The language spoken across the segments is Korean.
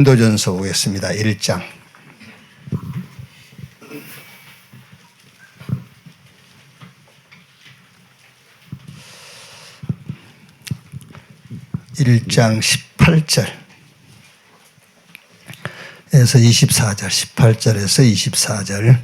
고린도전서 보겠습니다. 1장. (1장) 18절에서 24절, 18절에서 24절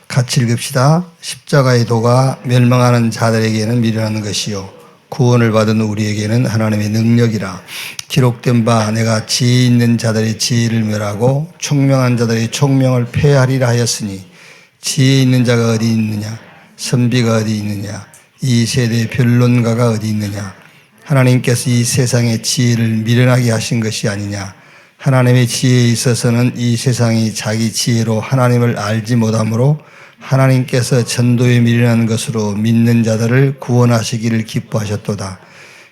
같이 읽읍시다. 십자가의 도가 멸망하는 자들에게는 미련한 것이요 구원을 받은 우리에게는 하나님의 능력이라. 기록된 바 내가 지혜 있는 자들의 지혜를 멸하고 총명한 자들의 총명을 폐하리라 하였으니, 지혜 있는 자가 어디 있느냐, 선비가 어디 있느냐, 이 세대의 변론가가 어디 있느냐. 하나님께서 이 세상의 지혜를 미련하게 하신 것이 아니냐. 하나님의 지혜에 있어서는 이 세상이 자기 지혜로 하나님을 알지 못하므로 하나님께서 전도에 미련한 것으로 믿는 자들을 구원하시기를 기뻐하셨도다.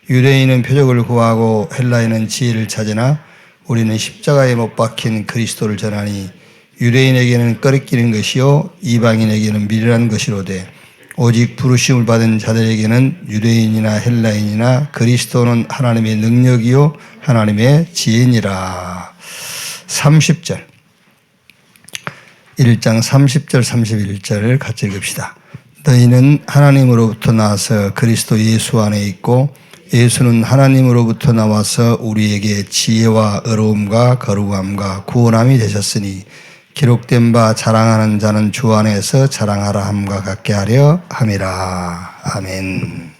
유대인은 표적을 구하고 헬라인은 지혜를 찾으나 우리는 십자가에 못 박힌 그리스도를 전하니, 유대인에게는 꺼리끼는 것이요 이방인에게는 미련한 것이로되 오직 부르심을 받은 자들에게는 유대인이나 헬라인이나 그리스도는 하나님의 능력이요 하나님의 지혜니라. 30절, 1장 30절 31절을 같이 읽읍시다. 너희는 하나님으로부터 나와서 그리스도 예수 안에 있고 예수는 하나님으로부터 나와서 우리에게 지혜와 의로움과 거룩함과 구원함이 되셨으니, 기록된 바 자랑하는 자는 주 안에서 자랑하라 함과 같게 하려 함이라. 아멘.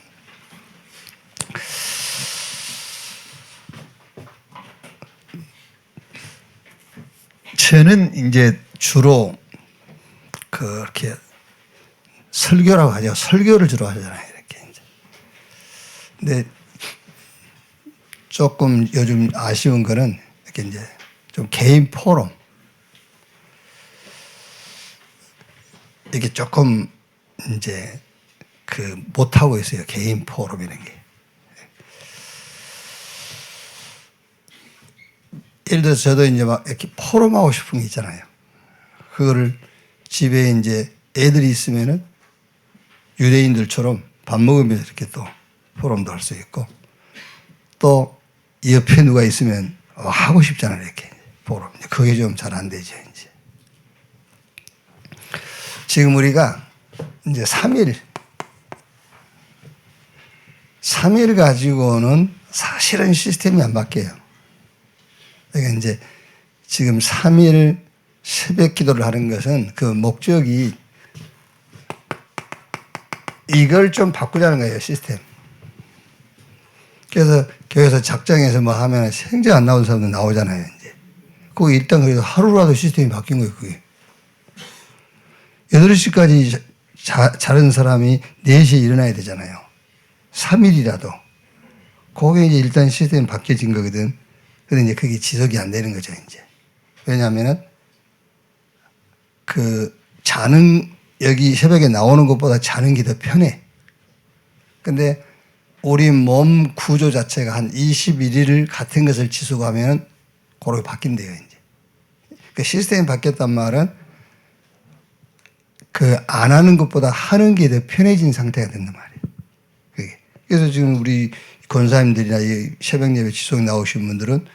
저는 이제 주로 그렇게 설교라고 하죠. 설교를 주로 하잖아요. 이렇게 이제. 근데 조금 요즘 아쉬운 거는 이렇게 이제 좀 개인 포럼, 이게 조금 이제 못하고 있어요. 개인 포럼 이런 게. 예를 들어서 저도 이제 막 이렇게 포럼하고 싶은 게 있잖아요. 그거를 집에 이제 애들이 있으면은 유대인들처럼 밥 먹으면서 이렇게 또 포럼도 할 수 있고, 또 옆에 누가 있으면 하고 싶잖아요. 이렇게 포럼. 그게 좀 잘 안 되죠. 이제. 지금 우리가 이제 3일 가지고는 사실은 시스템이 안 바뀌어요. 그러니까 이제 지금 3일 새벽 기도를 하는 것은 그 목적이 이걸 좀 바꾸자는 거예요, 시스템. 그래서 교회에서 작정해서 뭐 하면 생전 안 나온 사람도 나오잖아요, 이제. 그거 일단 그래도 하루라도 시스템이 바뀐 거예요, 그게. 8시까지 자는 사람이 4시에 일어나야 되잖아요. 3일이라도. 그게 이제 일단 시스템이 바뀌어진 거거든. 근데 이제 그게 지속이 안 되는 거죠, 이제. 왜냐하면은 여기 새벽에 나오는 것보다 자는 게 더 편해. 근데 우리 몸 구조 자체가 한 21일 같은 것을 지속하면 그렇게 바뀐대요, 이제. 그 시스템이 바뀌었단 말은 안 하는 것보다 하는 게 더 편해진 상태가 된단 말이에요. 그게. 그래서 지금 우리 권사님들이나 이 새벽 예배 지속 나오신 분들은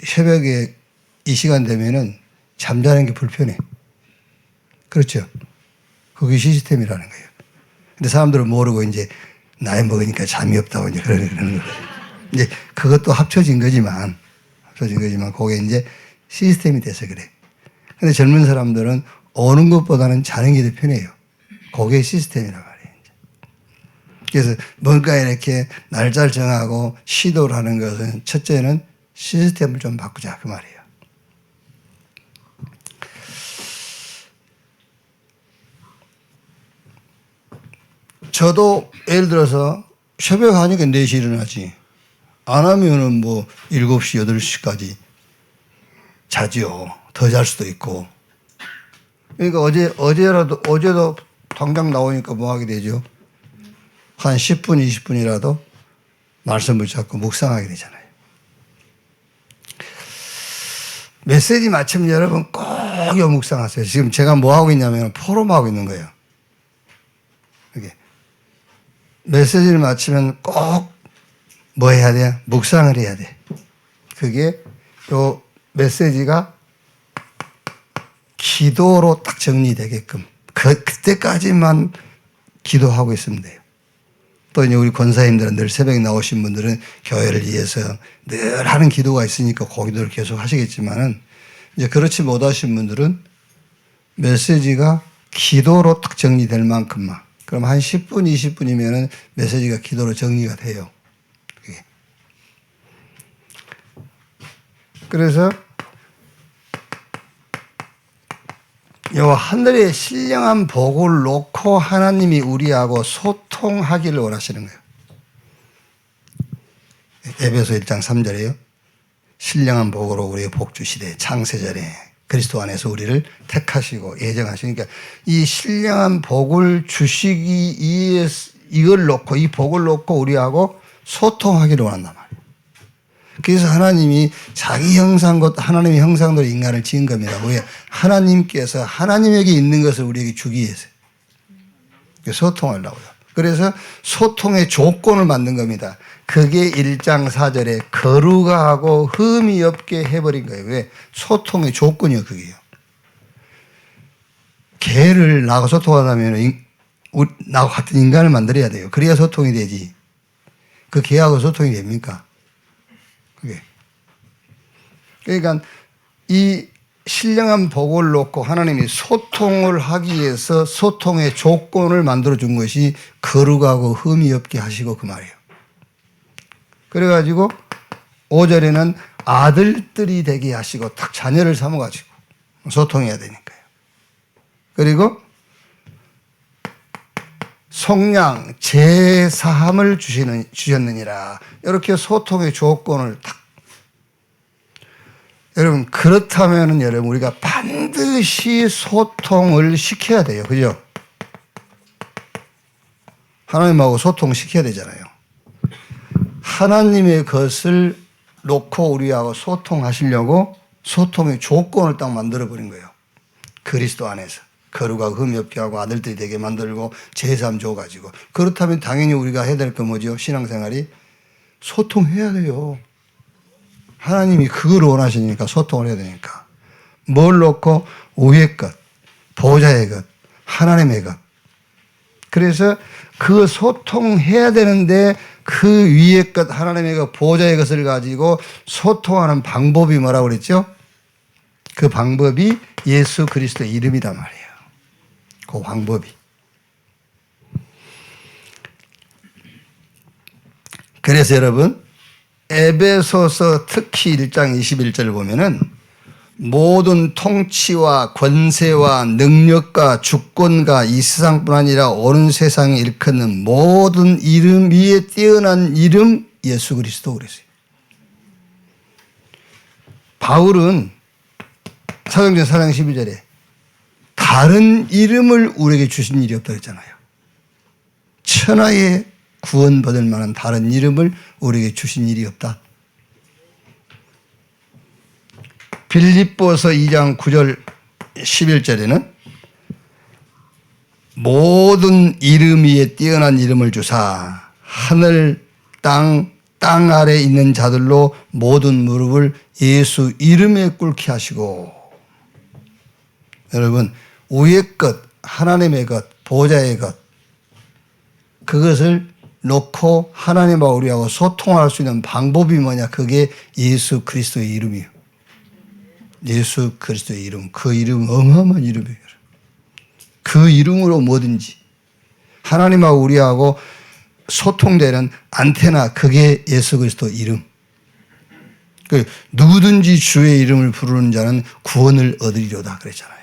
새벽에 이 시간 되면은 잠자는 게 불편해. 그렇죠? 그게 시스템이라는 거예요. 근데 사람들은 모르고 이제 나이 먹으니까 잠이 없다고 이제 그러는 거예요. 이제 그것도 합쳐진 거지만 그게 이제 시스템이 돼서 그래. 근데 젊은 사람들은 오는 것보다는 자는 게 더 편해요. 그게 시스템이란 말이에요. 그래서 뭔가 이렇게 날짜를 정하고 시도를 하는 것은 첫째는 시스템을 좀 바꾸자, 그 말이에요. 저도 예를 들어서 새벽 하니까 4시 일어나지. 안 하면은 뭐 7시, 8시까지 자지요. 더 잘 수도 있고. 그러니까 어제도 당장 나오니까 뭐 하게 되죠? 한 10분, 20분이라도 말씀을 잡고 묵상하게 되잖아요. 메시지 마치면 여러분 꼭 묵상하세요. 지금 제가 뭐 하고 있냐면 포럼하고 있는 거예요. 이게 메시지를 마치면 꼭 뭐 해야 돼요? 묵상을 해야 돼. 그게 요 메시지가 기도로 딱 정리되게끔 그때까지만 기도하고 있으면 돼요. 또 이제 우리 권사님들은 늘 새벽에 나오신 분들은 교회를 위해서 늘 하는 기도가 있으니까 그 기도를 계속 하시겠지만은 이제 그렇지 못하신 분들은 메시지가 기도로 딱 정리될 만큼만. 그럼 한 10분, 20분이면은 메시지가 기도로 정리가 돼요. 그게. 그래서 요 하늘의 신령한 복을 놓고 하나님이 우리하고 소통하기를 원하시는 거예요. 에베소 1장 3절에요. 신령한 복으로 우리의 복 주시되 창세전에 그리스도 안에서 우리를 택하시고 예정하시니까 이 신령한 복을 주시기 위해서 이걸 놓고 이 복을 놓고 우리하고 소통하기를 원한단 말이에요. 그래서 하나님이 자기 형상 곧 하나님의 형상대로 인간을 지은 겁니다. 왜? 하나님께서 하나님에게 있는 것을 우리에게 주기 위해서요. 소통하려고요. 그래서 소통의 조건을 만든 겁니다. 그게 1장 4절에 거룩하고 흠이 없게 해버린 거예요. 왜? 소통의 조건이요, 그게요. 개를 나하고 소통하려면 나하고 같은 인간을 만들어야 돼요. 그래야 소통이 되지. 그 개하고 소통이 됩니까? 그게. 그러니까 이 신령한 복을 놓고 하나님이 소통을 하기 위해서 소통의 조건을 만들어 준 것이 거룩하고 흠이 없게 하시고 그 말이에요. 그래가지고 5절에는 아들들이 되게 하시고 딱 자녀를 삼아가지고 소통해야 되니까요. 그리고 속량 제사함을 주셨느니라. 이렇게 소통의 조건을 딱. 여러분 그렇다면은 여러분 우리가 반드시 소통을 시켜야 돼요. 그죠? 하나님하고 소통시켜야 되잖아요. 하나님의 것을 놓고 우리하고 소통하시려고 소통의 조건을 딱 만들어버린 거예요. 그리스도 안에서. 거룩하고 흠이 없게 하고 아들들이 되게 만들고 제사함 줘가지고. 그렇다면 당연히 우리가 해야 될 건 뭐죠? 신앙생활이 소통해야 돼요. 하나님이 그걸 원하시니까 소통을 해야 되니까. 뭘 놓고? 위의 것, 보좌의 것, 하나님의 것. 그래서 그 소통해야 되는데 그 위의 것, 하나님의 것, 보좌의 것을 가지고 소통하는 방법이 뭐라고 그랬죠? 그 방법이 예수 그리스도의 이름이란 말이에요. 그 방법이. 그래서 여러분 에베소서 특히 1장 21절을 보면은 모든 통치와 권세와 능력과 주권과 이 세상뿐 아니라 온 세상에 일컫는 모든 이름 위에 뛰어난 이름 예수 그리스도 그랬어요. 바울은 사도행전 4장 12절에 다른 이름을 우리에게 주신 일이 없다고 했잖아요. 천하에 구원받을 만한 다른 이름을 우리에게 주신 일이 없다. 빌립보서 2장 9절 11절에는 모든 이름 위에 뛰어난 이름을 주사 하늘 땅 아래 있는 자들로 모든 무릎을 예수 이름에 꿇게 하시고. 여러분 위의 것, 하나님의 것, 보좌의 것 그것을 놓고 하나님과 우리하고 소통할 수 있는 방법이 뭐냐? 그게 예수 그리스도의 이름이에요. 예수 그리스도의 이름. 그 이름은 어마어마한 이름이에요. 그 이름으로 뭐든지 하나님하고 우리하고 소통되는 안테나 그게 예수 그리스도 이름. 누구든지 주의 이름을 부르는 자는 구원을 얻으리로다 그랬잖아요.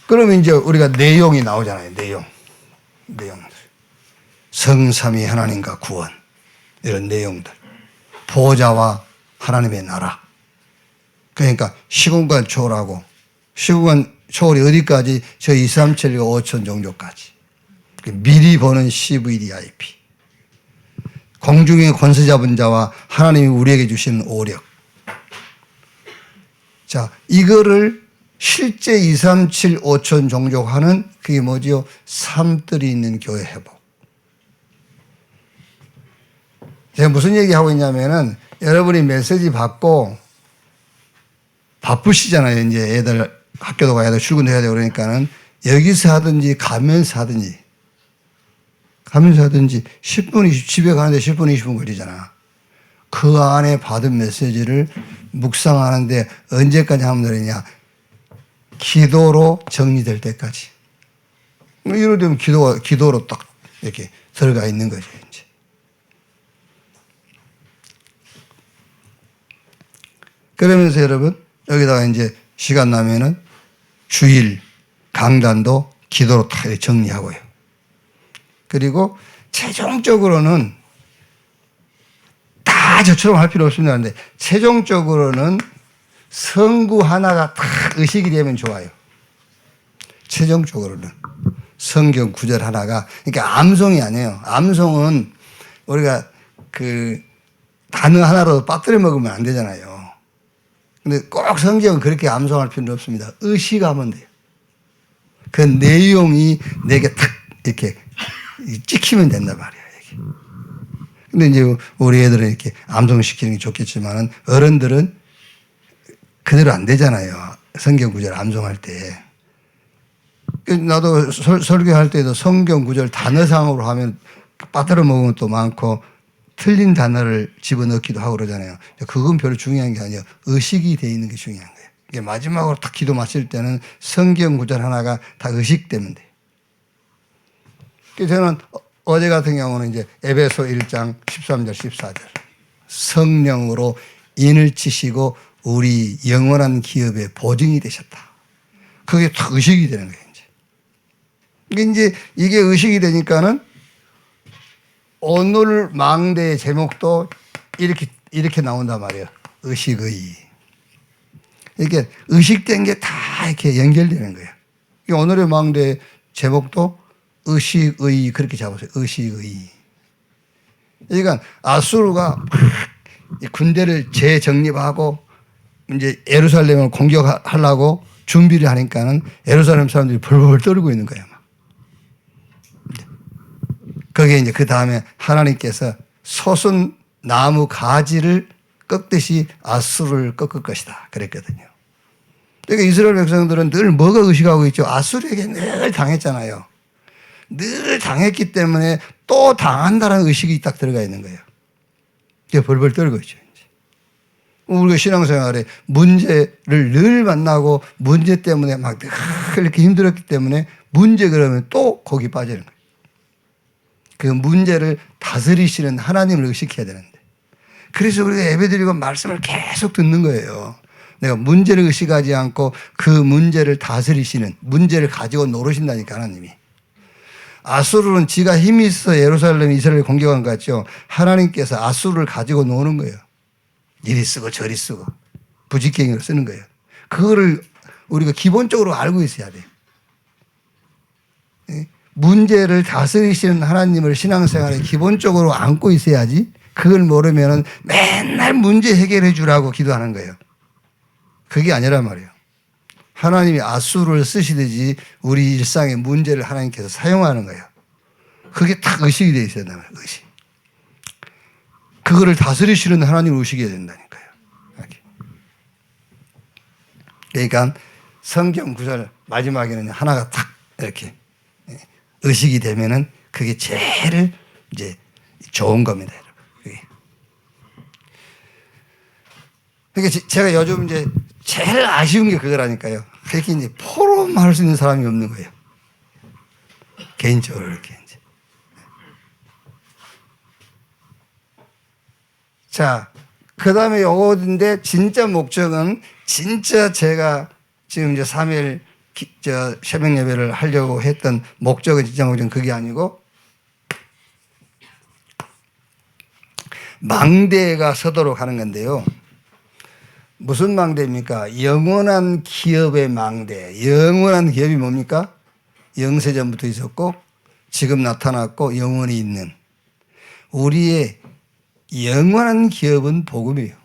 그러면 이제 우리가 내용이 나오잖아요. 내용들. 성삼위 하나님과 구원. 이런 내용들. 보좌와 하나님의 나라. 그러니까 시공간 초월하고 시공간 초월이 어디까지? 저 237과 5천 종족까지. 미리 보는 CVDIP. 공중의 권세 잡은 자와 하나님이 우리에게 주시는 오력. 자, 이거를 실제 2, 3, 7, 5천 종족화는 그게 뭐지요? 삶들이 있는 교회 회복. 제가 무슨 얘기하고 있냐면은 여러분이 메시지 받고 바쁘시잖아요. 이제 애들 학교도 가야 되고 출근도 해야 되고 그러니까는 여기서 하든지 가면서 하든지 10분, 20분, 집에 가는데 10분, 20분 걸리잖아. 그 안에 받은 메시지를 묵상하는데 언제까지 하면 되느냐? 기도로 정리될 때까지. 이러 되면 기도로 딱 이렇게 들어가 있는 거죠, 이제. 그러면서 여러분, 여기다가 이제 시간 나면은 주일 강단도 기도로 다 정리하고요. 그리고 최종적으로는 다 저처럼 할 필요 없습니다. 근데 최종적으로는 성구 하나가 딱 의식이 되면 좋아요. 최종적으로는 성경 구절 하나가, 그러니까 암송이 아니에요. 암송은 우리가 그 단어 하나로 빠뜨려 먹으면 안 되잖아요. 근데 꼭 성경은 그렇게 암송할 필요는 없습니다. 의식하면 돼요. 그 내용이 내게 탁 이렇게 찍히면 된단 말이에요. 이게. 근데 이제 우리 애들은 이렇게 암송시키는 게 좋겠지만은 어른들은 그대로 안 되잖아요. 성경 구절 암송할 때. 나도 설교할 때도 성경 구절 단어상으로 하면 빠뜨려 먹으면 또 많고 틀린 단어를 집어넣기도 하고 그러잖아요. 그건 별로 중요한 게 아니에요. 의식이 돼 있는 게 중요한 거예요. 이게 마지막으로 딱 기도 마칠 때는 성경 구절 하나가 다 의식되면 돼요. 저는 어제 같은 경우는 이제 에베소 1장 13절 14절 성령으로 인을 치시고 우리 영원한 기업의 보증이 되셨다. 그게 다 의식이 되는 거예요. 이게 의식이 되니까는 오늘 망대의 제목도 이렇게 나온단 말이에요. 의식의. 이렇게 의식된 게 다 이렇게 연결되는 거예요. 오늘의 망대의 제목도 의식의 그렇게 잡으세요. 의식의. 그러니까 아수르가 군대를 재정립하고 이제 예루살렘을 공격하려고 준비를 하니까는 예루살렘 사람들이 벌벌 떨고 있는 거예요. 거기에 이제 그 다음에 하나님께서 솟은 나무 가지를 꺾듯이 아수르를 꺾을 것이다. 그랬거든요. 그러니까 이스라엘 백성들은 늘 뭐가 의식하고 있죠? 아수르에게 늘 당했잖아요. 늘 당했기 때문에 또 당한다는 의식이 딱 들어가 있는 거예요. 이게 벌벌 떨고 있죠. 우리가 신앙생활에 문제를 늘 만나고 문제 때문에 막 늘 이렇게 힘들었기 때문에 문제 그러면 또 거기 빠지는 거예요. 그 문제를 다스리시는 하나님을 의식해야 되는데. 그래서 우리가 예배드리고 말씀을 계속 듣는 거예요. 내가 문제를 의식하지 않고 그 문제를 다스리시는, 문제를 가지고 노르신다니까 하나님이. 아수르는 지가 힘이 있어 예루살렘 이스라엘을 공격한 것 같죠. 하나님께서 아수르를 가지고 노는 거예요. 이리 쓰고 저리 쓰고 부직행위로 쓰는 거예요. 그거를 우리가 기본적으로 알고 있어야 돼요. 문제를 다스리시는 하나님을 신앙생활에 기본적으로 안고 있어야지. 그걸 모르면 맨날 문제 해결해 주라고 기도하는 거예요. 그게 아니란 말이에요. 하나님이 아수르를 쓰시듯이 우리 일상의 문제를 하나님께서 사용하는 거예요. 그게 딱 의식이 되어 있어야 된다는 거예요. 의식. 그거를 다스리시는 하나님을 의식해야 된다니까요. 그러니까 성경 구절 마지막에는 하나가 딱 이렇게 의식이 되면은 그게 제일 이제 좋은 겁니다, 여러분. 그러니까 제가 요즘 이제 제일 아쉬운 게 그거라니까요. 그렇게 이제 포럼 할 수 있는 사람이 없는 거예요. 개인적으로 이렇게 이제. 자, 그 다음에 요거인데 진짜 목적은 진짜 제가 지금 이제 3일 새벽 예배를 하려고 했던 목적은 진짜 목적은 그게 아니고 망대가 서도록 하는 건데요. 무슨 망대입니까? 영원한 기업의 망대. 영원한 기업이 뭡니까? 영세전부터 있었고 지금 나타났고 영원히 있는 우리의 영원한 기업은 복음이에요.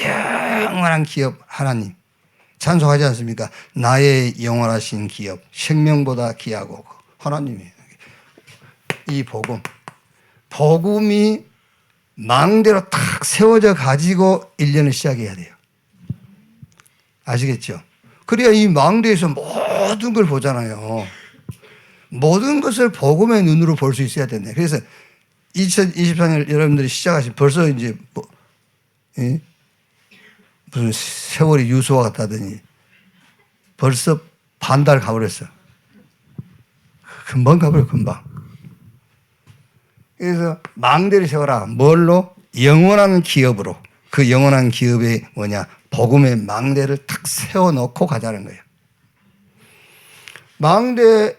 영원한 기업 하나님. 찬송하지 않습니까? 나의 영원하신 기업, 생명보다 귀하고 하나님이 이 복음이 망대로 탁 세워져 가지고 1년을 시작해야 돼요. 아시겠죠? 그래야 이 망대에서 모든 걸 보잖아요. 모든 것을 복음의 눈으로 볼 수 있어야 된다. 그래서 2024년 여러분들이 시작하신 벌써 이제 무슨 세월이 유수와 같다더니 벌써 반달 가버렸어. 금방 가버려, 금방. 그래서 망대를 세워라. 뭘로? 영원한 기업으로. 그 영원한 기업이 뭐냐? 복음의 망대를 탁 세워놓고 가자는 거예요. 망대에는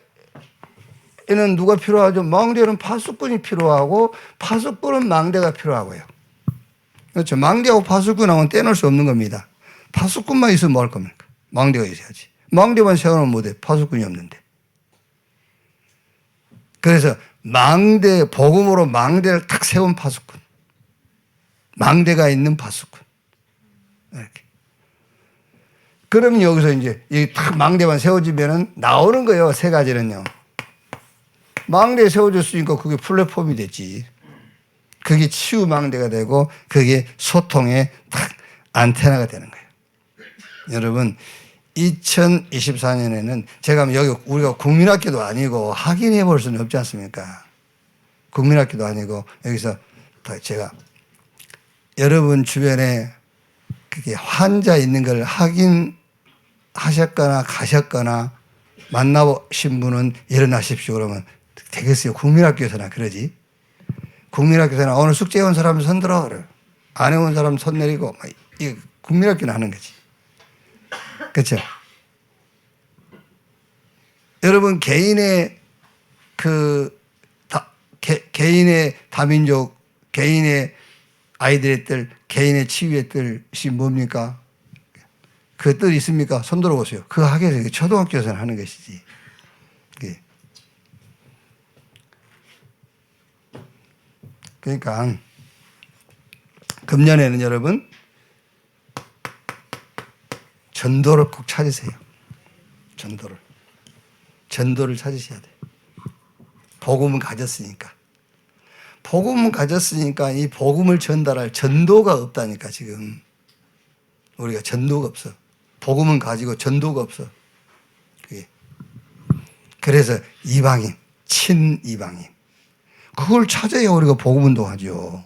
누가 필요하죠? 망대는 파수꾼이 필요하고 파수꾼은 망대가 필요하고요. 그렇죠. 망대하고 파수꾼하고는 떼놓을 수 없는 겁니다. 파수꾼만 있으면 뭐 할 겁니까? 망대가 있어야지. 망대만 세워놓으면 못해. 파수꾼이 없는데. 그래서 복음으로 망대를 탁 세운 파수꾼. 망대가 있는 파수꾼. 이렇게. 그러면 여기서 이제 탁 망대만 세워지면은 나오는 거예요. 세 가지는요. 망대에 세워졌으니까 그게 플랫폼이 됐지. 그게 치유 망대가 되고 그게 소통의 딱 안테나가 되는 거예요. 여러분 2024년에는 제가 여기 우리가 국민학교도 아니고 확인해 볼 수는 없지 않습니까? 국민학교도 아니고 여기서 제가 여러분 주변에 그게 환자 있는 걸 확인하셨거나 가셨거나 만나보신 분은 일어나십시오. 그러면 되겠어요. 국민학교에서나 그러지. 국민학교에서나 오늘 숙제해 온 사람 손 들어. 그래. 안 해온 사람 손 내리고. 이 국민학교는 하는 거지. 그렇죠? 여러분 개인의 개인의 다민족, 개인의 아이들의 뜰, 개인의 치유의 뜻이 뭡니까? 그 뜻 있습니까? 손 들어보세요. 그 학교에서 초등학교에서는 하는 것이지. 그러니까 금년에는 여러분 전도를 꼭 찾으세요. 전도를 찾으셔야 돼요. 복음은 가졌으니까. 이 복음을 전달할 전도가 없다니까 지금. 우리가 전도가 없어. 복음은 가지고 전도가 없어. 그게. 그래서 이방인, 친이방인. 그걸 찾아야 우리가 복음 운동하죠.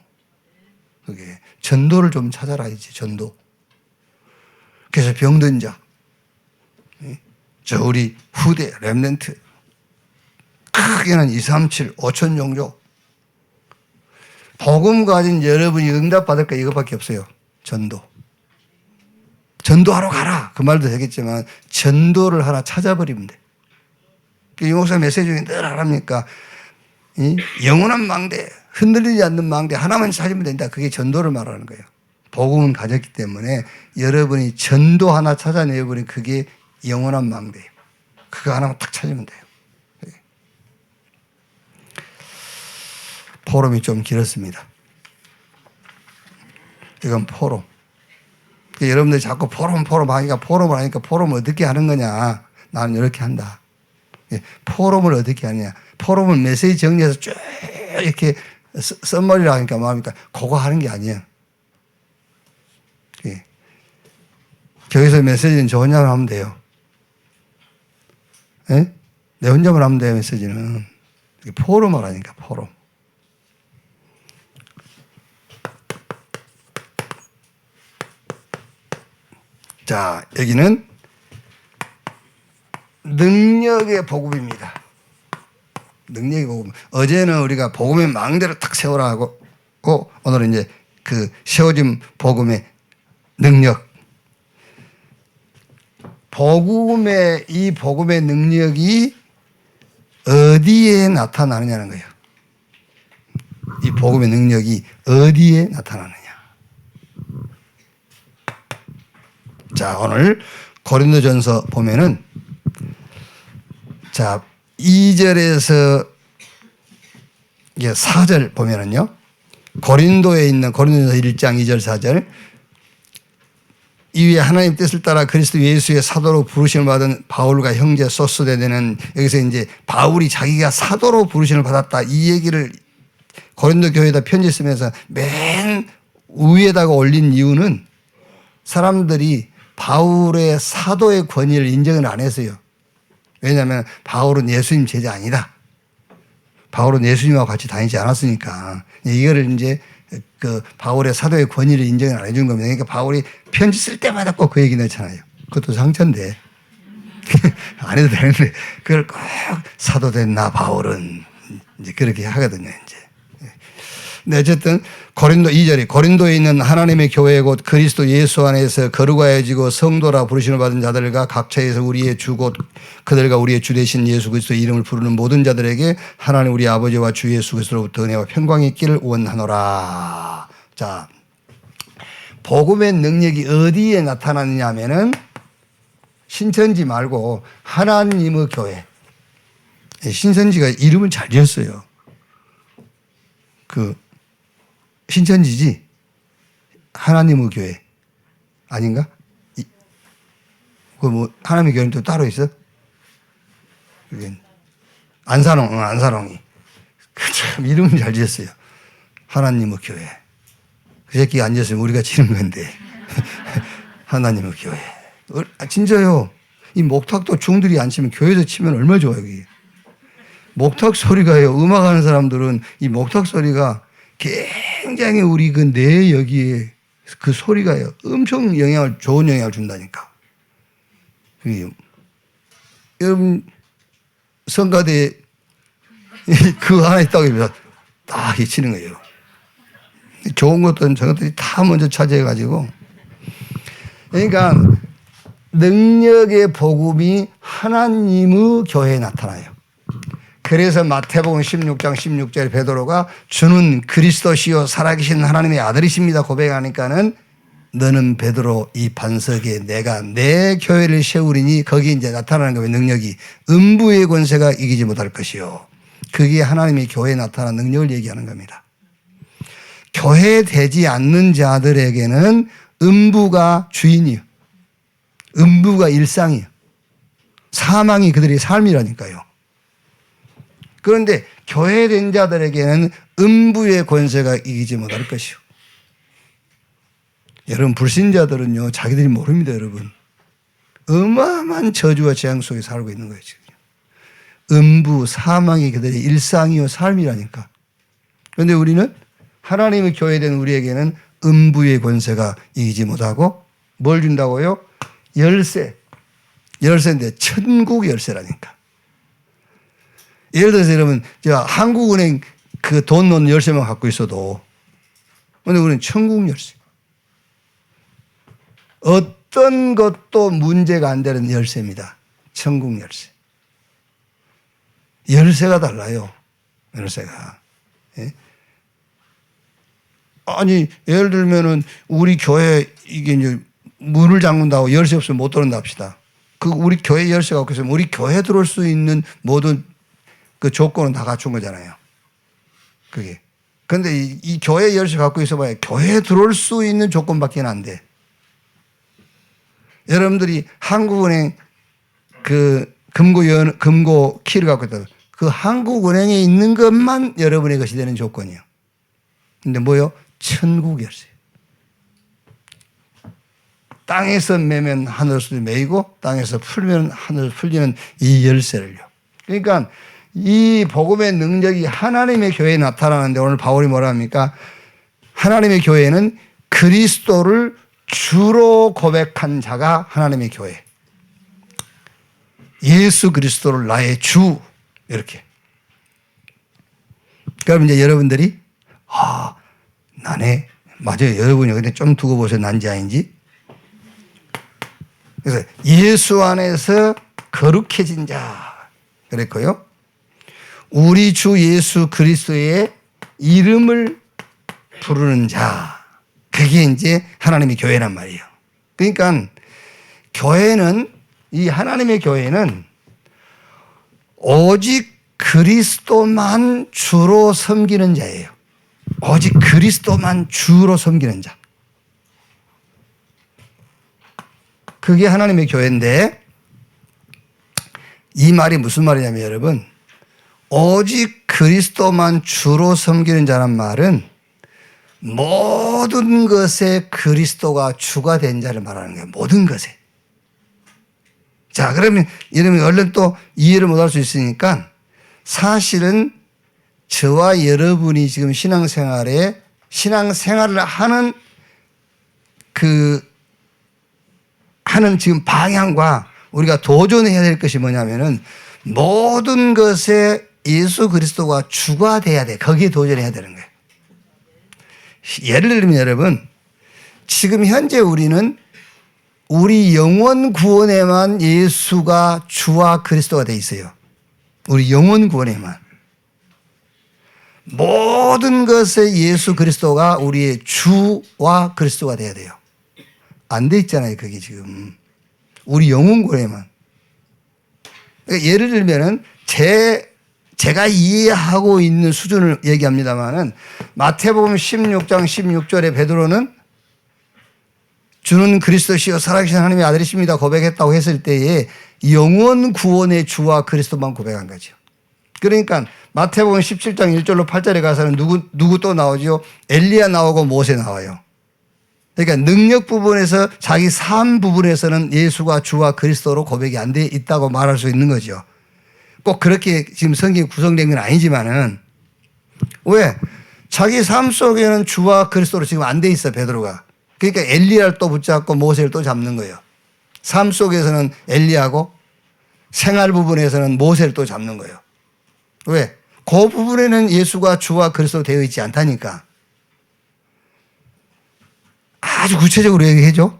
그게 전도를 좀 찾아라 이제 전도. 그래서 병든 자, 저 우리 후대 렘넌트 크게는 237, 5천 종족. 복음 가진 여러분이 응답받을 거 이것밖에 없어요. 전도하러 가라. 그 말도 되겠지만 전도를 하나 찾아버리면 돼. 이 목사 메시지 중에 늘 하랍니까? 영원한 망대, 흔들리지 않는 망대 하나만 찾으면 된다. 그게 전도를 말하는 거예요. 복음은 가졌기 때문에 여러분이 전도 하나 찾아내버리면 그게 영원한 망대예요. 그거 하나만 딱 찾으면 돼요. 포럼이 좀 길었습니다. 이건 포럼. 여러분들이 자꾸 포럼을 하니까 포럼을 어떻게 하는 거냐. 나는 이렇게 한다. 포럼을 어떻게 하느냐. 포럼을 메시지 정리해서 쭉 이렇게 썸머리를 하니까 뭐합니까? 그거 하는 게 아니에요. 교회에서 메시지는 저 혼자만 하면 돼요. 내 혼자만 하면 돼요, 메시지는. 포럼을 하니까, 포럼. 자, 여기는 능력의 복음입니다. 능력의 복음. 어제는 우리가 복음의 망대를 탁 세우라 하고, 오늘은 이제 그 세워진 복음의 능력. 이 복음의 능력이 어디에 나타나느냐는 거예요. 이 복음의 능력이 어디에 나타나느냐. 자, 오늘 고린도전서 보면은 자, 2절에서 4절 보면은요. 고린도에 있는 고린도전서 1장 2절 4절 이후에 하나님 뜻을 따라 그리스도 예수의 사도로 부르심을 받은 바울과 형제 소스데네는 여기서 이제 바울이 자기가 사도로 부르심을 받았다 이 얘기를 고린도 교회에다 편지 쓰면서 맨 위에다가 올린 이유는 사람들이 바울의 사도의 권위를 인정을 안 했어요. 왜냐하면 바울은 예수님 제자 아니다. 바울은 예수님하고 같이 다니지 않았으니까 이거를 이제 그 바울의 사도의 권위를 인정을 안 해준 겁니다. 그러니까 바울이 편지 쓸 때마다 꼭 그 얘기 넣잖아요. 그것도 상처인데 안 해도 되는데 그걸 꼭 사도된 나 바울은 이제 그렇게 하거든요. 이제. 네, 어쨌든 고린도 2절에 고린도에 있는 하나님의 교회 곧 그리스도 예수 안에서 거룩하여지고 성도라 부르심을 받은 자들과 각처에서 우리의 주 곧 그들과 우리의 주 되신 예수 그리스도의 이름을 부르는 모든 자들에게 하나님 우리 아버지와 주 예수 그리스도로부터 은혜와 평강이 있기를 원하노라. 자, 복음의 능력이 어디에 나타나느냐 하면은 신천지 말고 하나님의 교회. 신천지가 이름은 잘 지었어요. 그 신천지지 하나님의 교회 아닌가? 그 뭐 하나님의 교회는 또 따로 있어? 안산홍이 참 이름은 잘 지었어요. 하나님의 교회. 그 새끼가 안 지었으면 우리가 지는 건데 하나님의 교회. 진짜요. 이 목탁도 중들이 안 치면 교회에서 치면 얼마나 좋아요. 여기. 목탁 소리가요. 음악하는 사람들은 이 목탁 소리가 굉장히 우리 그 뇌 여기에 그 소리가요. 엄청 좋은 영향을 준다니까. 여러분, 성가대에 그 하나 있다고 해서 딱 치는 거예요. 좋은 것들은 저것들이 다 먼저 차지해가지고. 그러니까 능력의 복음이 하나님의 교회에 나타나요. 그래서 마태복음 16장 16절 베드로가 주는 그리스도시요 살아계신 하나님의 아들이십니다 고백하니까는 너는 베드로 이 반석에 내가 내 교회를 세우리니 거기에 이제 나타나는 거예요. 능력이 음부의 권세가 이기지 못할 것이요. 그게 하나님의 교회에 나타나는 능력을 얘기하는 겁니다. 교회되지 않는 자들에게는 음부가 주인이요. 음부가 일상이요. 사망이 그들의 삶이라니까요. 그런데 교회된 자들에게는 음부의 권세가 이기지 못할 것이요. 여러분 불신자들은요 자기들이 모릅니다. 여러분 어마어마한 저주와 재앙 속에 살고 있는 거예요. 지금 음부 사망이 그들의 일상이요 삶이라니까. 그런데 우리는 하나님의 교회된 우리에게는 음부의 권세가 이기지 못하고 뭘 준다고요? 열쇠인데 천국 열쇠라니까. 예를 들어서 여러분, 한국은행 그 돈 넣는 열쇠만 갖고 있어도, 근데 우리는 천국 열쇠. 어떤 것도 문제가 안 되는 열쇠입니다. 천국 열쇠. 열쇠가 달라요. 열쇠가. 예? 아니, 예를 들면은 우리 교회 이게 이제 문을 잠근다고 열쇠 없으면 못 들어온다 합시다. 그 우리 교회 열쇠 갖고 있으면 우리 교회 들어올 수 있는 모든 그 조건은 다 갖춘 거잖아요. 그게. 그런데 이 교회 열쇠 갖고 있어봐야 교회에 들어올 수 있는 조건밖에 안 돼. 여러분들이 한국은행 그 금고 키를 갖고 있다. 그 한국은행에 있는 것만 여러분의 것이 되는 조건이에요. 근데 뭐요? 천국 열쇠. 땅에서 매면 하늘에서 매이고 땅에서 풀면 하늘에서 풀리는 이 열쇠를요. 그러니까 이 복음의 능력이 하나님의 교회에 나타나는데 오늘 바울이 뭐라 합니까? 하나님의 교회는 그리스도를 주로 고백한 자가 하나님의 교회. 예수 그리스도를 나의 주. 이렇게. 그럼 이제 여러분들이 나네. 맞아요. 여러분이 근데 좀 두고 보세요. 난지 아닌지. 그래서 예수 안에서 거룩해진 자. 그랬고요. 우리 주 예수 그리스도의 이름을 부르는 자. 그게 이제 하나님의 교회란 말이에요. 그러니까 교회는, 이 하나님의 교회는 오직 그리스도만 주로 섬기는 자예요. 오직 그리스도만 주로 섬기는 자. 그게 하나님의 교회인데 이 말이 무슨 말이냐면 여러분 오직 그리스도만 주로 섬기는 자란 말은 모든 것에 그리스도가 주가 된 자를 말하는 거예요. 모든 것에. 자, 그러면 여러분이 얼른 또 이해를 못할 수 있으니까 사실은 저와 여러분이 지금 신앙생활을 하는 하는 지금 방향과 우리가 도전해야 될 것이 뭐냐면은 모든 것에 예수 그리스도가 주가 돼야 돼. 거기에 도전해야 되는 거예요. 예를 들면 여러분, 지금 현재 우리는 우리 영원 구원에만 예수가 주와 그리스도가 돼 있어요. 우리 영원 구원에만. 모든 것에 예수 그리스도가 우리의 주와 그리스도가 돼야 돼요. 안 돼 있잖아요, 그게 지금. 우리 영혼 구원에만. 그러니까 예를 들면은 제가 이해하고 있는 수준을 얘기합니다만은 마태복음 16장 16절에 베드로는 주는 그리스도시요 살아계신 하나님의 아들이십니다 고백했다고 했을 때에 영원 구원의 주와 그리스도만 고백한 거죠. 그러니까 마태복음 17장 1절로 8절에 가서는 누구 또 나오죠? 엘리야 나오고 모세 나와요. 그러니까 능력 부분에서 자기 삶 부분에서는 예수가 주와 그리스도로 고백이 안 돼 있다고 말할 수 있는 거죠. 꼭 그렇게 지금 성경이 구성된 건 아니지만은 왜? 자기 삶 속에는 주와 그리스도로 지금 안 돼 있어 베드로가. 그러니까 엘리야를 또 붙잡고 모세를 또 잡는 거예요. 삶 속에서는 엘리야고 생활 부분에서는 모세를 또 잡는 거예요. 왜? 그 부분에는 예수가 주와 그리스도 되어 있지 않다니까. 아주 구체적으로 얘기해줘.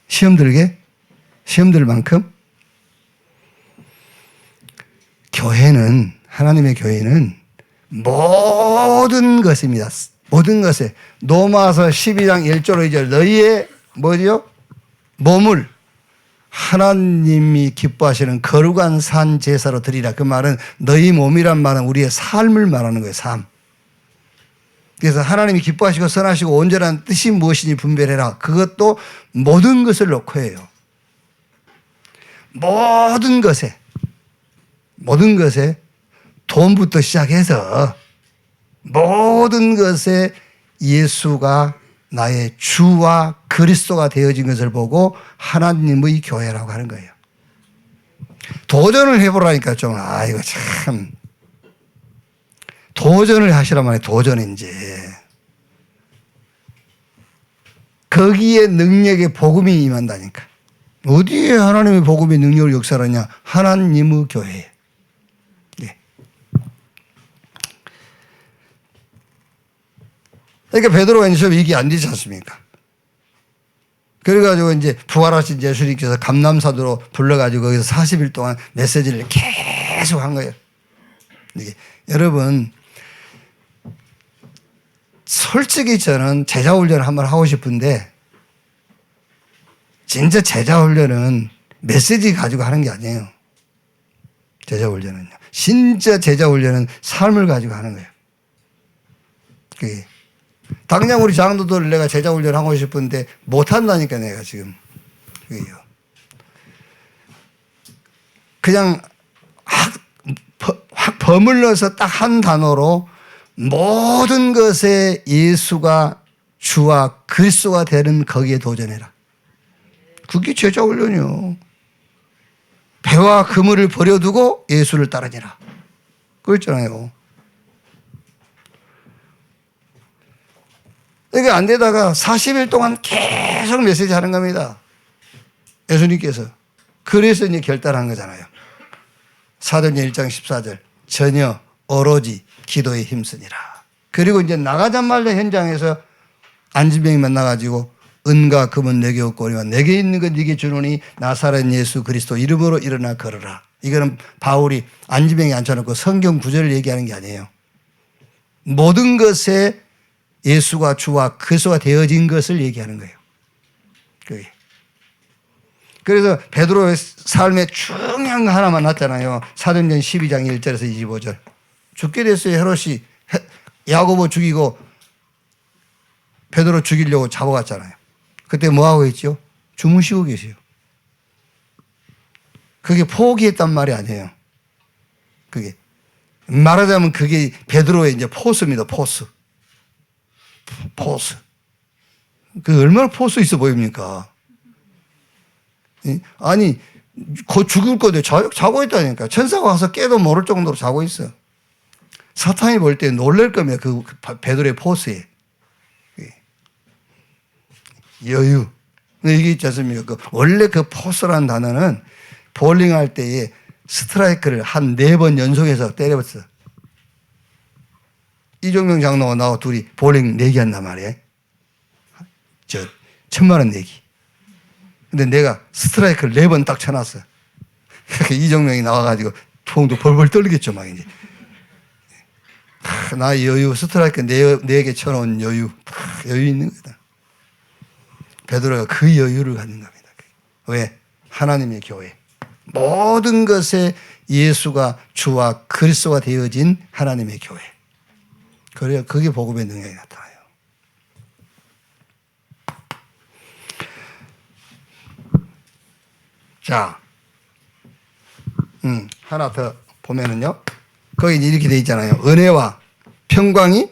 시험 들 만큼. 교회는, 하나님의 교회는 모든 것입니다. 모든 것에. 로마서 12장 1절 2절 너희의 뭐죠? 몸을 하나님이 기뻐하시는 거룩한 산 제사로 드리라. 그 말은 너희 몸이란 말은 우리의 삶을 말하는 거예요. 삶. 그래서 하나님이 기뻐하시고 선하시고 온전한 뜻이 무엇이니 분별해라. 그것도 모든 것을 놓고 해요. 모든 것에 돈부터 시작해서 모든 것에 예수가 나의 주와 그리스도가 되어진 것을 보고 하나님의 교회라고 하는 거예요. 도전을 해보라니까 좀, 이거 참. 도전을 하시란 말이에요. 도전 이제. 거기에 능력의 복음이 임한다니까. 어디에 하나님의 복음의 능력을 역사하느냐? 하나님의 교회에. 네. 그러니까 베드로가 이제 얘기 안 되지 않습니까? 그래가지고 이제 부활하신 예수님께서 감람산으로 불러가지고 거기서 40일 동안 메시지를 계속 한 거예요. 이게 여러분, 솔직히 저는 제자훈련을 한번 하고 싶은데 진짜 제자훈련은 메시지 가지고 하는 게 아니에요. 제자훈련은요. 진짜 제자훈련은 삶을 가지고 하는 거예요. 그게. 당장 우리 장로들 내가 제자훈련 하고 싶은데 못한다니까 내가 지금. 그게요. 그냥 확 버물러서 딱 한 단어로 모든 것에 예수가 주와 그리스도가 되는 거기에 도전해라. 그게 제자훈련이요. 배와 그물을 버려두고 예수를 따르니라. 그랬잖아요. 이게 안 되다가 40일 동안 계속 메시지 하는 겁니다. 예수님께서. 그래서 이제 결단한 거잖아요. 사도행전 1장 14절. 전혀 오로지 기도에 힘쓰니라. 그리고 이제 나가자마자 현장에서 안진병이 만나가지고 은과 금은 내게 없거니와 내게 있는 건 네게 주노니 나사렛 예수 그리스도 이름으로 일어나 걸어라. 이거는 바울이 안진병에 앉혀놓고 성경 구절을 얘기하는 게 아니에요. 모든 것에 예수가 주와 그리스도가 되어진 것을 얘기하는 거예요. 그게. 그래서 베드로의 삶에 중요한 거 하나 만났잖아요. 사도행전 12장 1절에서 25절. 죽게 됐어요. 헤롯이 야고보 죽이고 베드로 죽이려고 잡아갔잖아요. 그때 뭐하고 있죠? 주무시고 계세요. 그게 포기했단 말이 아니에요. 그게. 말하자면 그게 베드로의 이제 포스입니다. 포스. 포스. 그 얼마나 포스 있어 보입니까? 아니, 곧 죽을 건데 자고 있다니까. 천사가 와서 깨도 모를 정도로 자고 있어. 사탄이 볼 때 놀랄 겁니다. 그 베드로의 포스에. 여유. 이게 있지 않습니까? 원래 그 포스라는 단어는 볼링 할 때에 스트라이크를 한 4번 연속해서 때려봤어. 이종명 장로가 나와 둘이 볼링 내기 한단 말이에요. 1,000,000원 내기. 근데 내가 스트라이크를 4번 딱 쳐놨어. 이종명이 나와가지고 통도 벌벌 떨리겠죠, 막 이제. 나 여유, 스트라이크 4개 쳐놓은 여유. 여유 있는 거다. 베드로가 그 여유를 갖는 겁니다. 왜? 하나님의 교회. 모든 것에 예수가 주와 그리스도가 되어진 하나님의 교회. 그래야 그게 복음의 능력이 나타나요. 자, 하나 더 보면은요. 거기 이렇게 돼 있잖아요. 은혜와 평강이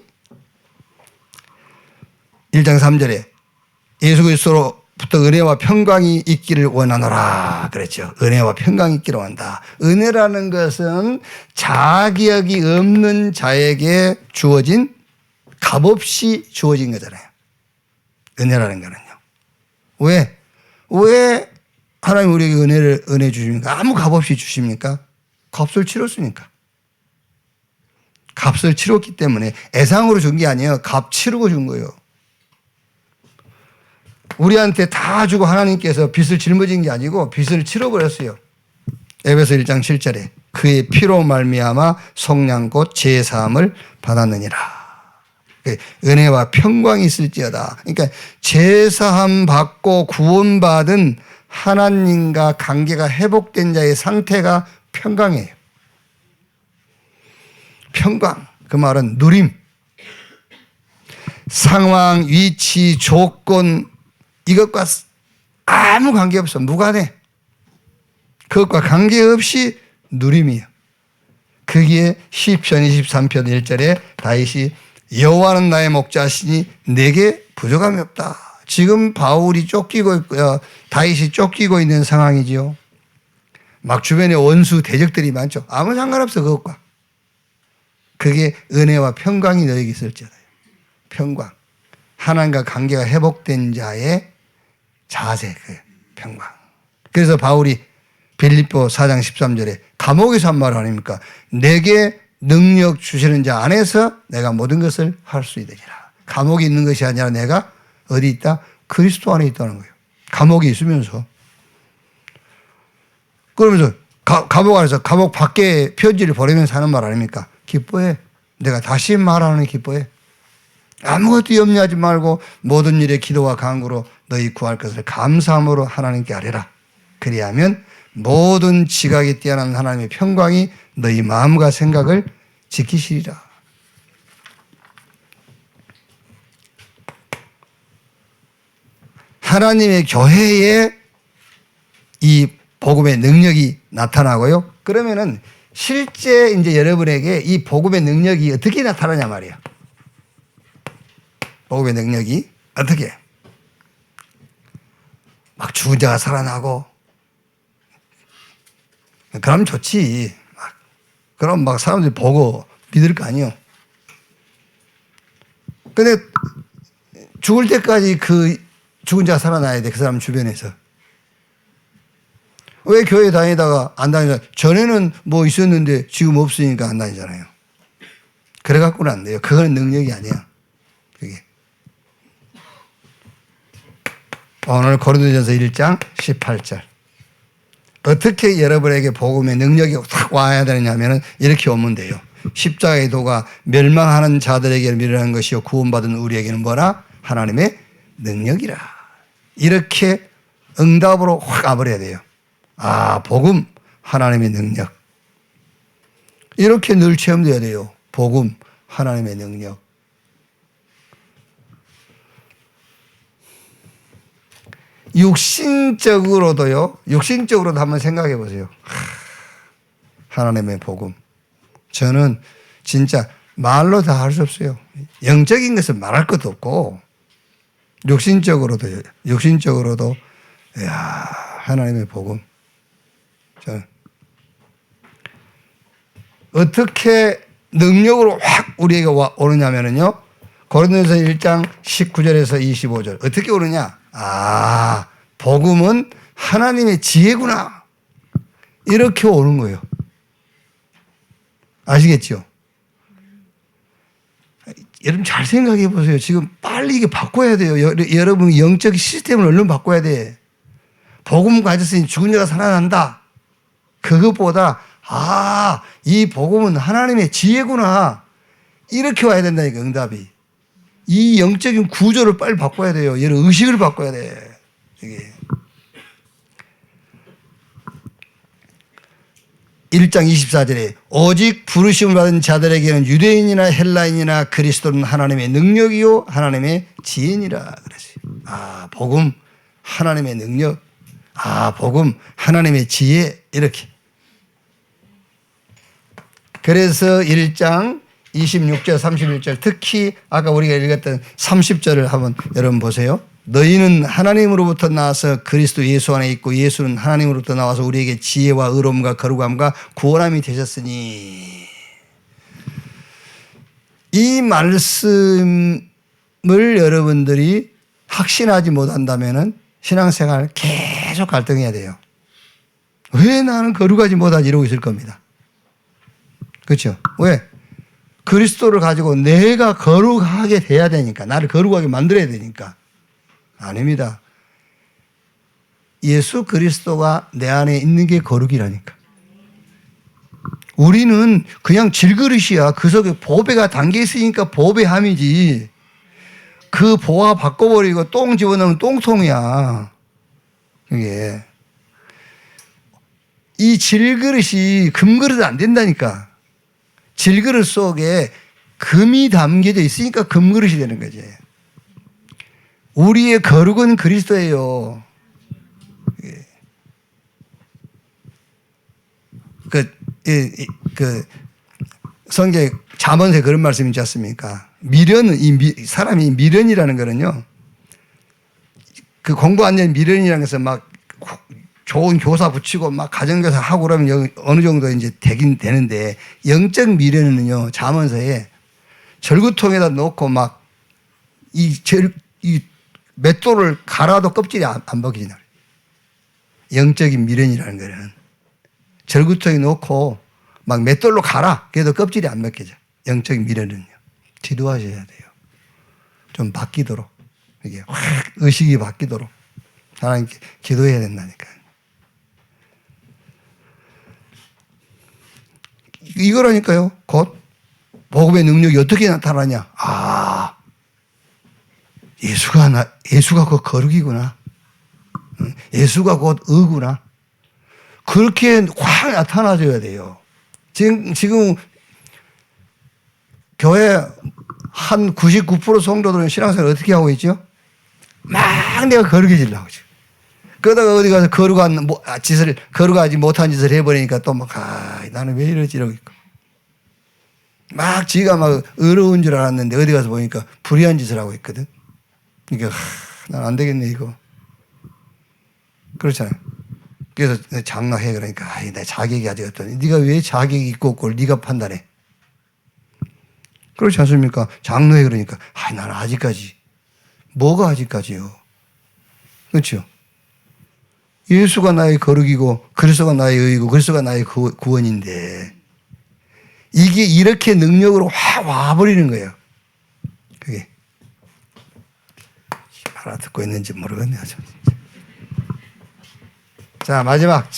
1장 3절에 예수 그리스도로부터 은혜와 평강이 있기를 원하노라 그랬죠. 은혜와 평강이 있기를 원한다. 은혜라는 것은 자격이 없는 자에게 주어진 값없이 주어진 거잖아요. 은혜라는 거는요. 왜 하나님 우리에게 은혜 주십니까? 아무 값없이 주십니까? 값을 치렀으니까. 값을 치렀기 때문에 애상으로 준 게 아니에요. 값 치르고 준 거예요. 우리한테 다 주고 하나님께서 빚을 짊어진 게 아니고 빚을 치러버렸어요. 에베소 1장 7절에 그의 피로 말미암아 속량 곧 제사함을 받았느니라. 은혜와 평강이 있을지어다. 그러니까 제사함 받고 구원받은 하나님과 관계가 회복된 자의 상태가 평강이에요. 평강. 그 말은 누림. 상황, 위치, 조건 이것과 아무 관계없어. 무관해. 그것과 관계없이 누림이에요. 거기에 시편 23편 1절에 다윗이 여호와는 나의 목자시니 내게 부족함이 없다. 지금 바울이 쫓기고 있고요. 다윗이 쫓기고 있는 상황이지요. 막 주변에 원수 대적들이 많죠. 아무 상관없어 그것과. 그게 은혜와 평강이 너에게 있을지어다. 평강. 하나님과 관계가 회복된 자의 자세, 그 평강. 그래서 바울이 빌립보 4장 13절에 감옥에서 한 말 아닙니까? 내게 능력 주시는 자 안에서 내가 모든 것을 할 수 있으리라. 감옥에 있는 것이 아니라 내가 어디 있다? 그리스도 안에 있다는 거예요. 감옥에 있으면서. 그러면서 감옥 안에서 감옥 밖에 편지를 보내면서 하는 말 아닙니까? 기뻐해. 내가 다시 말하는 기뻐해. 아무것도 염려하지 말고 모든 일에 기도와 간구로 너희 구할 것을 감사함으로 하나님께 아뢰라. 그리하면 모든 지각이 뛰어난 하나님의 평강이 너희 마음과 생각을 지키시리라. 하나님의 교회에 이 복음의 능력이 나타나고요. 그러면은 실제 이제 여러분에게 이 복음의 능력이 어떻게 나타나냐 말이에요. 복음의 능력이 어떻게? 막 죽은 자가 살아나고, 그럼 좋지. 그럼 막 사람들이 보고 믿을 거 아니에요. 근데 죽을 때까지 그 죽은 자가 살아나야 돼. 그 사람 주변에서. 왜 교회 다니다가 안 다니냐? 전에는 뭐 있었는데 지금 없으니까 안 다니잖아요. 그래갖고는 안 돼요. 그건 능력이 아니야. 그게. 오늘 고린도전서 1장 18절. 어떻게 여러분에게 복음의 능력이 탁 와야 되느냐면 이렇게 오면 돼요. 십자가의 도가 멸망하는 자들에게 미련한 것이요 구원받은 우리에게는 뭐라? 하나님의 능력이라. 이렇게 응답으로 확 가버려야 돼요. 아, 복음, 하나님의 능력. 이렇게 늘 체험돼야 돼요. 복음, 하나님의 능력. 육신적으로도 한번 생각해 보세요. 하나님의 복음. 저는 진짜 말로 다 할 수 없어요. 영적인 것은 말할 것도 없고, 육신적으로도, 이야, 하나님의 복음. 저는 어떻게 능력으로 확 우리에게 오느냐면요. 고린도전서 1장 19절에서 25절. 어떻게 오느냐? 복음은 하나님의 지혜구나. 이렇게 오는 거예요. 아시겠죠? 여러분 잘 생각해 보세요. 지금 빨리 이게 바꿔야 돼요. 여러분 영적 시스템을 얼른 바꿔야 돼. 복음 가졌으니 죽은 자가 살아난다. 그것보다 이 복음은 하나님의 지혜구나. 이렇게 와야 된다니까, 응답이. 이 영적인 구조를 빨리 바꿔야 돼요. 여러 의식을 바꿔야 돼. 이게. 1장 24절에 오직 부르심을 받은 자들에게는 유대인이나 헬라인이나 그리스도는 하나님의 능력이요 하나님의 지혜니라 그랬어요. 복음 하나님의 능력, 복음 하나님의 지혜, 이렇게. 그래서 1장 26절 31절, 특히 아까 우리가 읽었던 30절을 한번 여러분 보세요. 너희는 하나님으로부터 나와서 그리스도 예수 안에 있고 예수는 하나님으로부터 나와서 우리에게 지혜와 의로움과 거룩함과 구원함이 되셨으니. 이 말씀을 여러분들이 확신하지 못한다면 신앙생활 계속 갈등해야 돼요. 왜 나는 거룩하지 못하지 이러고 있을 겁니다. 그렇죠? 왜? 그리스도를 가지고 내가 거룩하게 돼야 되니까, 나를 거룩하게 만들어야 되니까. 아닙니다. 예수 그리스도가 내 안에 있는 게 거룩이라니까. 우리는 그냥 질그릇이야. 그 속에 보배가 담겨 있으니까 보배함이지. 그 보화 바꿔버리고 똥 집어넣으면 똥통이야. 이게. 이 질그릇이 금그릇 안 된다니까. 질그릇 속에 금이 담겨져 있으니까 금그릇이 되는 거지. 우리의 거룩은 그리스도예요. 성경에 잠언에 그런 말씀이 있지 않습니까? 사람이 미련이라는 거는요, 그 공부 안 된 미련이라는 것은 막 좋은 교사 붙이고 막 가정교사 하고 그러면 어느 정도 이제 되긴 되는데, 영적 미련은요, 잠언서에 절구통에다 놓고 막 이 맷돌을 갈아도 껍질이 안 벗기지. 영적인 미련이라는 거는 절구통에 놓고 막 맷돌로 갈아. 그래도 껍질이 안 벗겨져. 영적인 미련은요. 지도하셔야 돼요. 좀 바뀌도록. 이게 확 의식이 바뀌도록 하나님께 기도해야 된다니까요. 이거라니까요. 곧 복음의 능력이 어떻게 나타나냐. 예수가 곧 거룩이구나. 예수가 곧 의구나. 그렇게 확 나타나줘야 돼요. 지금 교회 한 99% 성도들은 신앙생활을 어떻게 하고 있죠? 막 내가 거룩해지려고 하죠. 그러다가 어디 가서 거룩하지 못한 짓을 해버리니까 또 막, 나는 왜 이러지? 이러고 있고. 막 지가 막 의로운 줄 알았는데 어디 가서 보니까 불의한 짓을 하고 있거든. 그러니까, 난 안 되겠네, 이거. 그렇잖아요. 그래서 장로해. 그러니까, 내 자격이 아직 없더니. 네가 왜 자격이 있고 없고를 네가 판단해? 그렇지 않습니까? 장로해. 그러니까, 나는 아직까지. 뭐가 아직까지요? 그렇죠? 예수가 나의 거룩이고 그리스도가 나의 의이고 그리스도가 나의 구원인데, 이게 이렇게 능력으로 확 와버리는 거예요. 그게 알아듣고 있는지 모르겠네요. 자, 마지막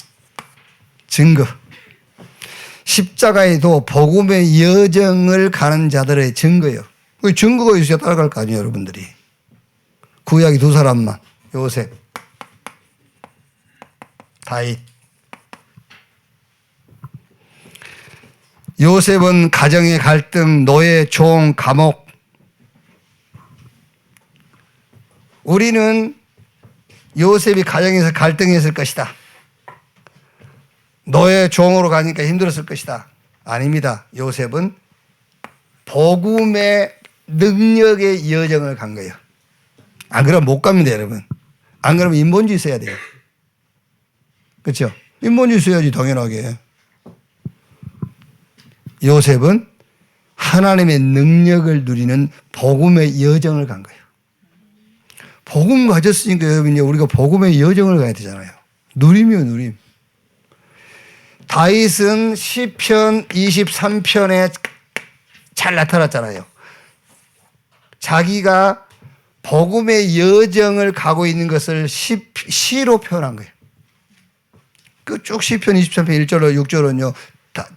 증거. 십자가의 도, 복음의 여정을 가는 자들의 증거예요. 그 증거가 있어야 따라갈 거 아니에요, 여러분들이. 구약이 두 사람만, 요셉, 다윗. 요셉은 가정의 갈등, 노예, 종, 감옥. 우리는 요셉이 가정에서 갈등했을 것이다. 노예 종으로 가니까 힘들었을 것이다. 아닙니다. 요셉은 복음의 능력의 여정을 간 거예요. 안 그러면 못 갑니다, 여러분. 안 그러면 인본주의 있어야 돼요. 그렇죠? 인본주의 있어야지, 당연하게. 요셉은 하나님의 능력을 누리는 복음의 여정을 간 거예요. 복음 가졌으니까 여러분, 우리가 복음의 여정을 가야 되잖아요. 누림이요, 누림. 다윗은 시편 23편에 잘 나타났잖아요. 자기가 복음의 여정을 가고 있는 것을 시로 표현한 거예요. 그 쭉 시편 23편 1절로 6절은요,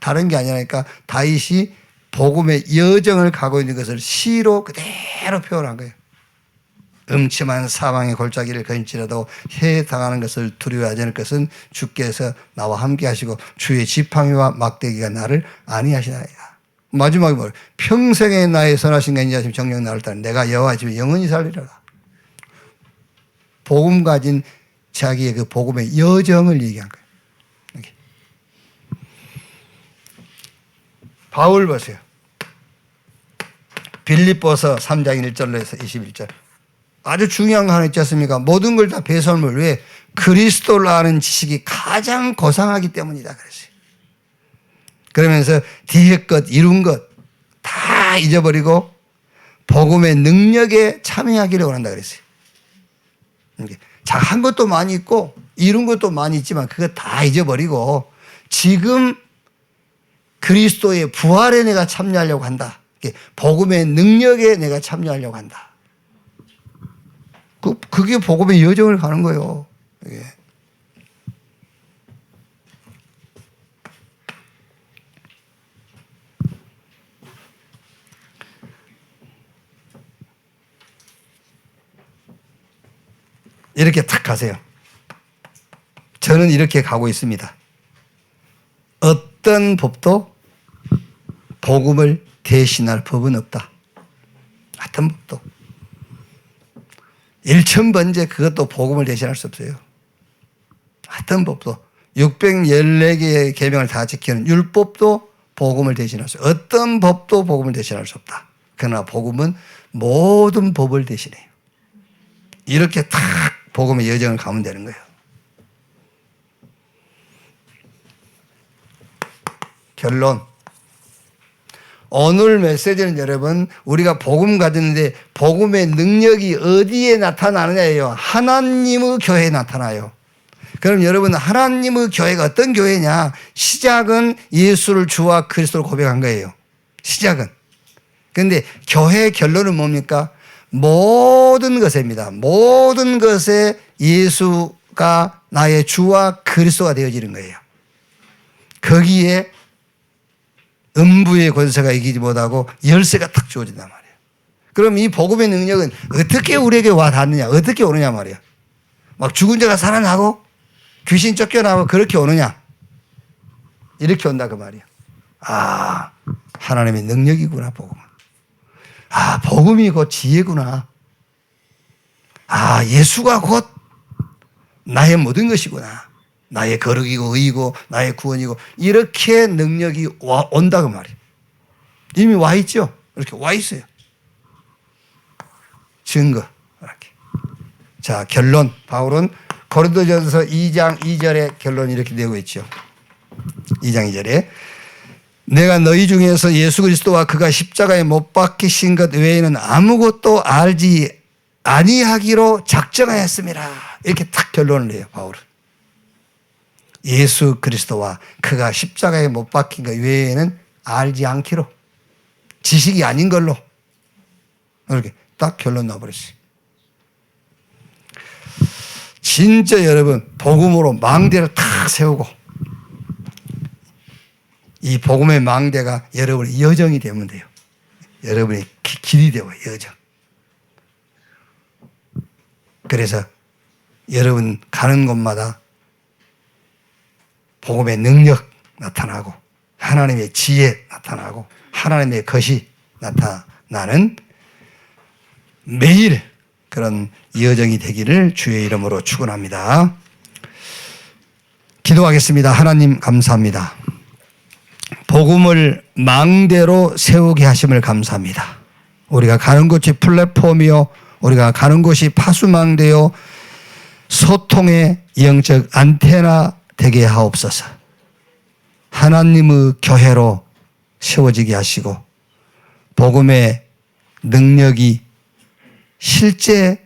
다른 게 아니라니까 다윗이 복음의 여정을 가고 있는 것을 시로 그대로 표현한 거예요. 음침한 사망의 골짜기를 걸을지라도 해당하는 것을 두려워하지 않을 것은 주께서 나와 함께 하시고 주의 지팡이와 막대기가 나를 안위하시나이다. 마지막에 뭐예요? 평생의 나의 선하신 가 인자하심 정령 나를 따라 내가 여호와 집에 영원히 살리라. 복음 가진 자기의 그 복음의 여정을 얘기한 거예요. 이렇게. 바울 보세요. 빌립보서 3장 1절로 해서 21절. 아주 중요한 거 하나 있지 않습니까? 모든 걸 다 배설물. 왜? 그리스도를 아는 지식이 가장 고상하기 때문이다 그랬어요. 그러면서 뒤에 것, 이룬 것 다 잊어버리고 복음의 능력에 참여하기를 원한다 그랬어요. 한 것도 많이 있고 이룬 것도 많이 있지만 그거 다 잊어버리고 지금 그리스도의 부활에 내가 참여하려고 한다. 복음의 능력에 내가 참여하려고 한다. 그게 복음의 여정을 가는 거예요. 예. 이렇게 탁 가세요. 저는 이렇게 가고 있습니다. 어떤 법도 복음을 대신할 법은 없다. 어떤 법도. 1000번째 그것도 복음을 대신할 수 없어요. 어떤 법도 614개의 계명을 다 지키는 율법도 복음을 대신할 수 없어요. 어떤 법도 복음을 대신할 수 없다. 그러나 복음은 모든 법을 대신해요. 이렇게 탁 복음의 여정을 가면 되는 거예요. 결론. 오늘 메시지는 여러분, 우리가 복음 가졌는데 복음의 능력이 어디에 나타나느냐예요. 하나님의 교회에 나타나요. 그럼 여러분, 하나님의 교회가 어떤 교회냐? 시작은 예수를 주와 그리스도로 고백한 거예요. 시작은. 그런데 교회의 결론은 뭡니까? 모든 것입니다. 모든 것에 예수가 나의 주와 그리스도가 되어지는 거예요. 거기에 음부의 권세가 이기지 못하고 열쇠가 탁 주어진단 말이에요. 그럼 이 복음의 능력은 어떻게 우리에게 와 닿느냐? 어떻게 오느냐 말이야. 막 죽은 자가 살아나고 귀신 쫓겨나고 그렇게 오느냐? 이렇게 온다 그 말이야. 아, 하나님의 능력이구나, 복음은. 아, 복음이 곧 지혜구나. 아, 예수가 곧 나의 모든 것이구나. 나의 거룩이고 의이고 나의 구원이고 이렇게 능력이 온다 그 말이에요. 이미 와 있죠. 이렇게 와 있어요. 증거. 이렇게. 자, 결론. 바울은 고린도전서 2장 2절에 결론이 이렇게 되고 있죠. 2장 2절에 내가 너희 중에서 예수 그리스도와 그가 십자가에 못 박히신 것 외에는 아무것도 알지 아니하기로 작정하였습니다. 이렇게 탁 결론을 내요, 바울은. 예수 그리스도와 그가 십자가에 못 박힌 것 외에는 알지 않기로, 지식이 아닌 걸로 이렇게 딱 결론 나버렸어요. 진짜 여러분, 복음으로 망대를 탁 세우고 이 복음의 망대가 여러분의 여정이 되면 돼요. 여러분의 길이 되고 여정. 그래서 여러분 가는 곳마다 복음의 능력 나타나고 하나님의 지혜 나타나고 하나님의 것이 나타나는 매일 그런 여정이 되기를 주의 이름으로 축원합니다. 기도하겠습니다. 하나님 감사합니다. 복음을 망대로 세우게 하심을 감사합니다. 우리가 가는 곳이 플랫폼이요, 우리가 가는 곳이 파수망대요, 소통의 영적 안테나 되게 하옵소서. 하나님의 교회로 세워지게 하시고 복음의 능력이 실제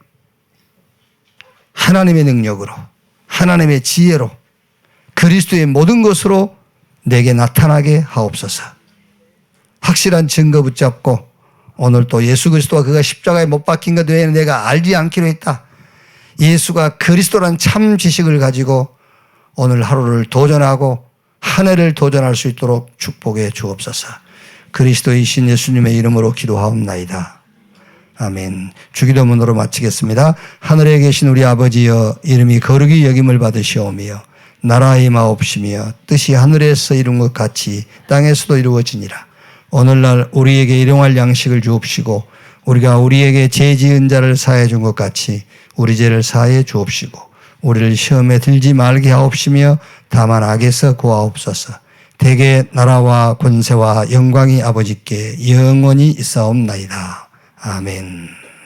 하나님의 능력으로, 하나님의 지혜로, 그리스도의 모든 것으로 내게 나타나게 하옵소서. 확실한 증거 붙잡고 오늘 또 예수 그리스도와 그가 십자가에 못 박힌 것 외에는 내가 알지 않기로 했다. 예수가 그리스도란 참 지식을 가지고 오늘 하루를 도전하고 한 해를 도전할 수 있도록 축복해 주옵소서. 그리스도이신 예수님의 이름으로 기도하옵나이다. 아멘. 주기도문으로 마치겠습니다. 하늘에 계신 우리 아버지여, 이름이 거룩히 여김을 받으시오며 나라의 임하옵시며 뜻이 하늘에서 이룬 것 같이 땅에서도 이루어지니라. 오늘날 우리에게 일용할 양식을 주옵시고 우리가 우리에게 죄 지은 자를 사해 준 것 같이 우리 죄를 사해 주옵시고 우리를 시험에 들지 말게 하옵시며 다만 악에서 구하옵소서. 대개 나라와 권세와 영광이 아버지께 영원히 있사옵나이다. 아멘.